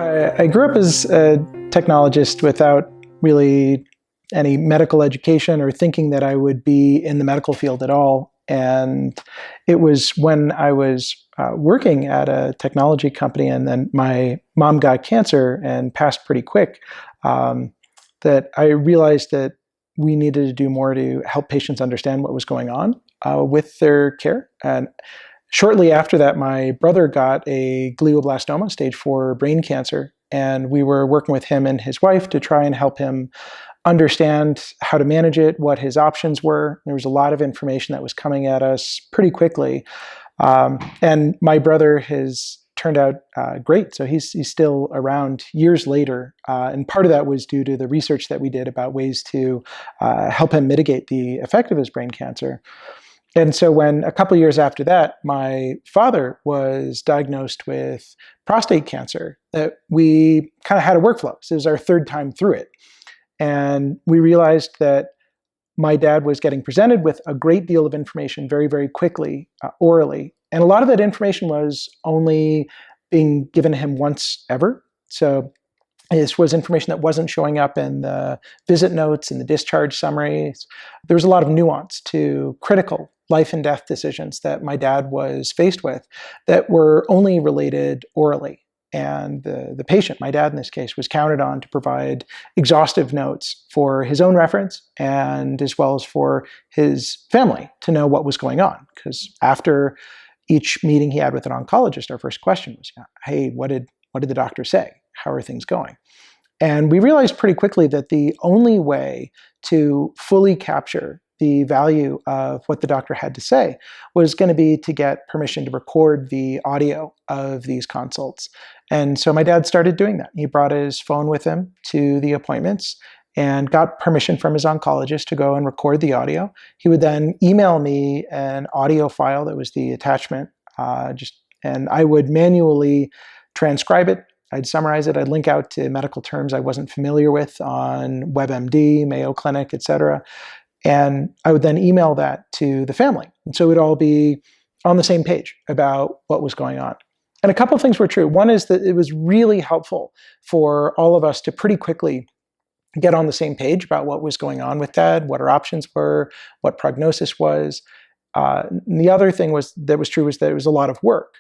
I grew up as a technologist without really any medical education or thinking that I would be in the medical field at all. And it was when I was working at a technology company and then my mom got cancer and passed pretty quick, that I realized that we needed to do more to help patients understand what was going on with their care. And shortly after that, my brother got a glioblastoma, stage 4 brain cancer, and we were working with him and his wife to try and help him understand how to manage it, what his options were. There was a lot of information that was coming at us pretty quickly. And my brother has turned out great. So he's still around years later. And part of that was due to the research that we did about ways to help him mitigate the effect of his brain cancer. And so when a couple of years after that, my father was diagnosed with prostate cancer, that we kind of had a workflow. So it was our third time through it. And we realized that my dad was getting presented with a great deal of information very, very quickly, orally. And a lot of that information was only being given to him once ever. So this was information that wasn't showing up in the visit notes and the discharge summaries. There was a lot of nuance to critical life and death decisions that my dad was faced with that were only related orally. And the patient, my dad in this case, was counted on to provide exhaustive notes for his own reference and as well as for his family to know what was going on. Because after each meeting he had with an oncologist, our first question was, hey, what did the doctor say? How are things going? And we realized pretty quickly that the only way to fully capture the value of what the doctor had to say was going to be to get permission to record the audio of these consults. And so my dad started doing that. He brought his phone with him to the appointments and got permission from his oncologist to go and record the audio. He would then email me an audio file that was the attachment, and I would manually transcribe it. I'd summarize it. I'd link out to medical terms I wasn't familiar with on WebMD, Mayo Clinic, et cetera. And I would then email that to the family. And so it would all be on the same page about what was going on. And a couple of things were true. One is that it was really helpful for all of us to pretty quickly get on the same page about what was going on with Dad, what our options were, what prognosis was. And the other thing that was true was that it was a lot of work.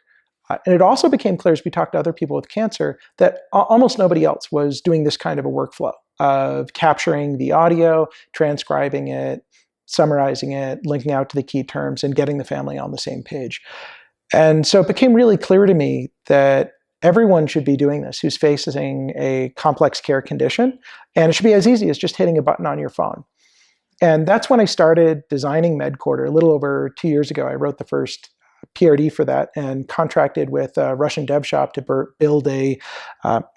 And it also became clear as we talked to other people with cancer that almost nobody else was doing this kind of a workflow of capturing the audio, transcribing it, summarizing it, linking out to the key terms, and getting the family on the same page. And so it became really clear to me that everyone should be doing this who's facing a complex care condition, and it should be as easy as just hitting a button on your phone. And that's when I started designing MedQuarter a little over 2 years ago. I wrote the first PRD for that and contracted with a Russian dev shop to build a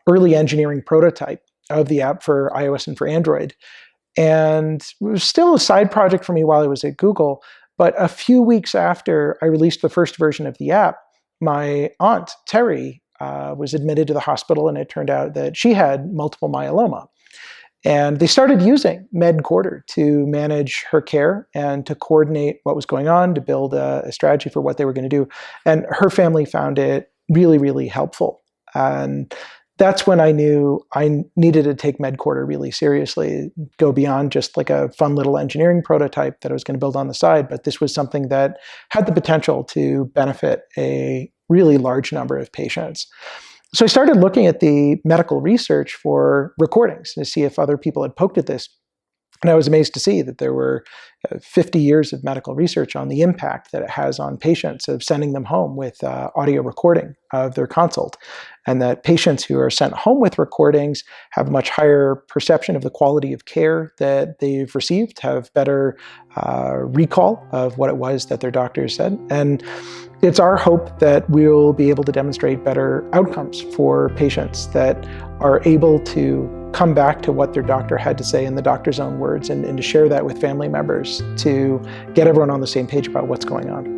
early engineering prototype of the app for iOS and for Android. And it was still a side project for me while I was at Google. But a few weeks after I released the first version of the app, my aunt, Terry, was admitted to the hospital, and it turned out that she had multiple myeloma. And they started using MedQuarter to manage her care and to coordinate what was going on, to build a strategy for what they were going to do. And her family found it really, really helpful. And that's when I knew I needed to take MedQuarter really seriously, go beyond just like a fun little engineering prototype that I was going to build on the side. But this was something that had the potential to benefit a really large number of patients. So I started looking at the medical research for recordings to see if other people had poked at this. And I was amazed to see that there were 50 years of medical research on the impact that it has on patients of sending them home with audio recording of their consult. And that patients who are sent home with recordings have a much higher perception of the quality of care that they've received, have better recall of what it was that their doctors said. And it's our hope that we'll be able to demonstrate better outcomes for patients that are able to come back to what their doctor had to say in the doctor's own words and to share that with family members to get everyone on the same page about what's going on.